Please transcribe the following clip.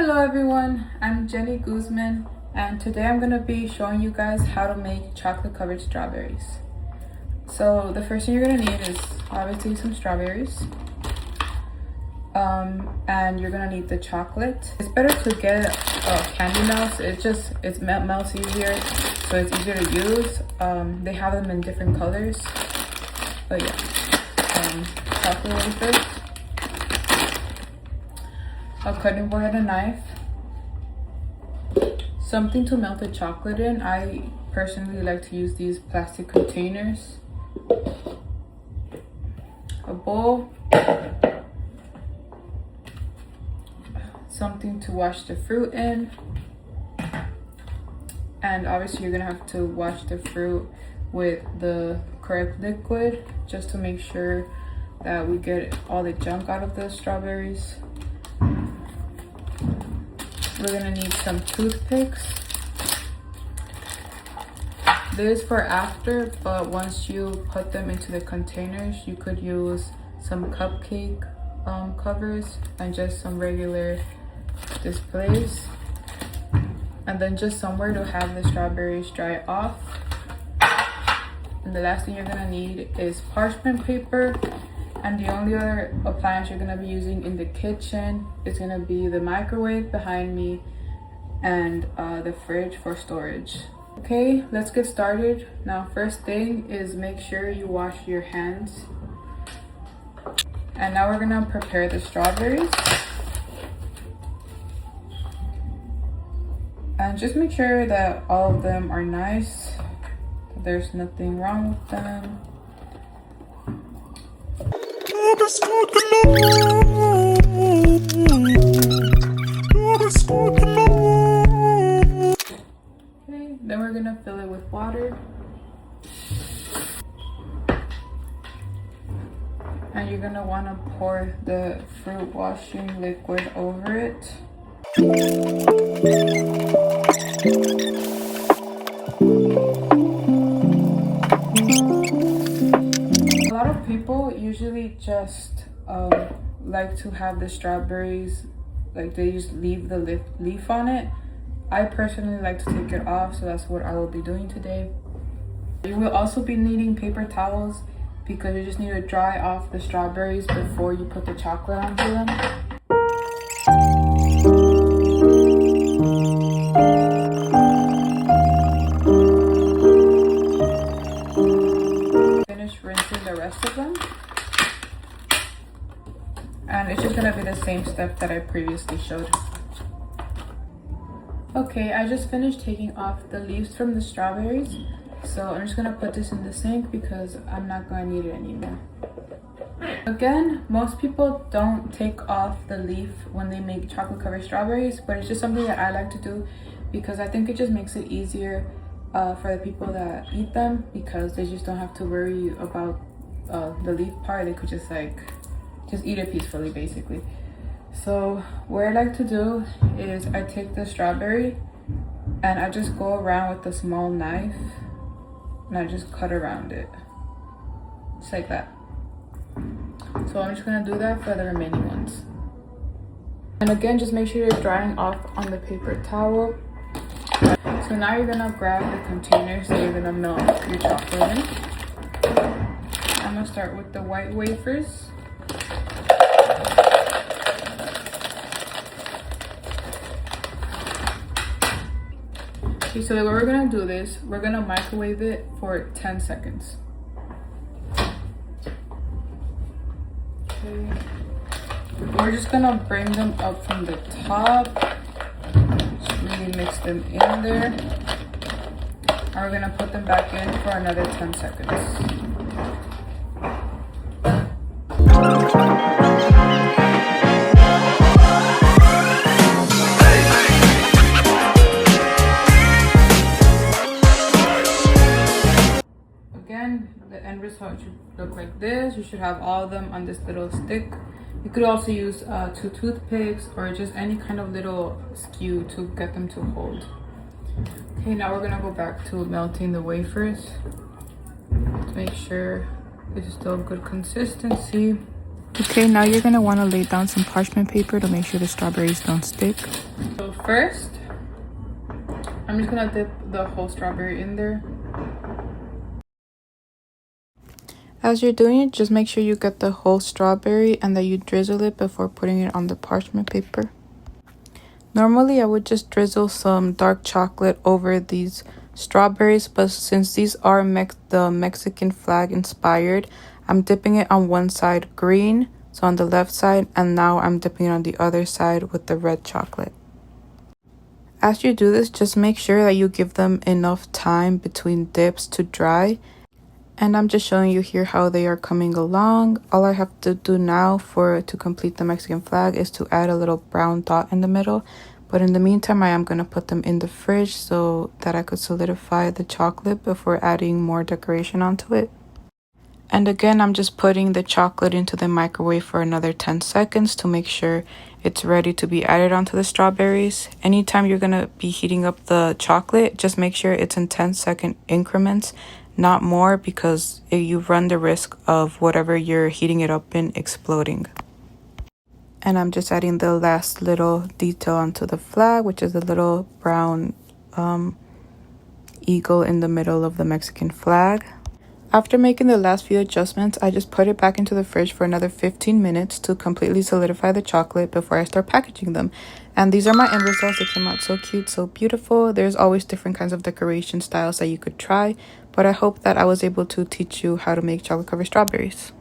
Hello everyone, I'm Jenny Guzman and today I'm going to be showing you guys how to make chocolate covered strawberries. So the first thing you're going to need is obviously some strawberries and you're going to need the chocolate. It's better to get candy melts, it melts easier, so it's easier to use. They have them in different colors, but yeah, chocolate wafers, a cutting board and a knife, something to melt the chocolate in. I personally like to use these plastic containers, a bowl, something to wash the fruit in, and obviously you're gonna have to wash the fruit with the correct liquid just to make sure that we get all the junk out of the strawberries. We're gonna need some toothpicks. This is for after, but once you put them into the containers, you could use some cupcake covers and just some regular displays. And then just somewhere to have the strawberries dry off. And the last thing you're gonna need is parchment paper. And the only other appliance you're gonna be using in the kitchen is gonna be the microwave behind me and the fridge for storage. Okay, let's get started. Now, first thing is make sure you wash your hands. And now we're gonna prepare the strawberries. And just make sure that all of them are nice, that there's nothing wrong with them. Okay, then we're gonna fill it with water. And you're gonna wanna pour the fruit washing liquid over it. A lot of people usually just like to have the strawberries, like they just leave the leaf on it. I personally like to take it off, so that's what I will be doing today. You will also be needing paper towels because you just need to dry off the strawberries before you put the chocolate onto them. Finish rinsing the rest of them. And it's just gonna be the same step that I previously showed. Okay, I just finished taking off the leaves from the strawberries. So I'm just gonna put this in the sink because I'm not gonna need it anymore. Again, most people don't take off the leaf when they make chocolate covered strawberries, but it's just something that I like to do because I think it just makes it easier for the people that eat them, because they just don't have to worry about the leaf part. They could just eat it peacefully, basically. So what I like to do is I take the strawberry and I just go around with a small knife and I just cut around it, just like that. So I'm just gonna do that for the remaining ones. And again, just make sure you're drying off on the paper towel. So now you're gonna grab the containers that you're gonna melt your chocolate in. I'm gonna start with the white wafers. Okay, so the way we're gonna do this, we're gonna microwave it for 10 seconds. Okay. We're just gonna bring them up from the top. Just really mix them in there. And we're gonna put them back in for another 10 seconds. The end result should look like this. You should have all of them on this little stick. You could also use 2 toothpicks or just any kind of little skew to get them to hold. Okay, now we're gonna go back to melting the wafers to make sure it's still good consistency. Okay, now you're gonna want to lay down some parchment paper to make sure the strawberries don't stick. So first, I'm just gonna dip the whole strawberry in there. As you're doing it, just make sure you get the whole strawberry and that you drizzle it before putting it on the parchment paper. Normally, I would just drizzle some dark chocolate over these strawberries, but since these are the Mexican flag inspired, I'm dipping it on one side green, so on the left side, and now I'm dipping it on the other side with the red chocolate. As you do this, just make sure that you give them enough time between dips to dry. And I'm just showing you here how they are coming along. All I have to do now to complete the Mexican flag is to add a little brown dot in the middle. But in the meantime, I am going to put them in the fridge so that I could solidify the chocolate before adding more decoration onto it. And again, I'm just putting the chocolate into the microwave for another 10 seconds to make sure it's ready to be added onto the strawberries. Anytime you're going to be heating up the chocolate, just make sure it's in 10-second increments, not more, because you run the risk of whatever you're heating it up in exploding. And I'm just adding the last little detail onto the flag, which is a little brown eagle in the middle of the Mexican flag. After making the last few adjustments, I just put it back into the fridge for another 15 minutes to completely solidify the chocolate before I start packaging them. And these are my end results. They came out so cute, so beautiful. There's always different kinds of decoration styles that you could try, but I hope that I was able to teach you how to make chocolate covered strawberries.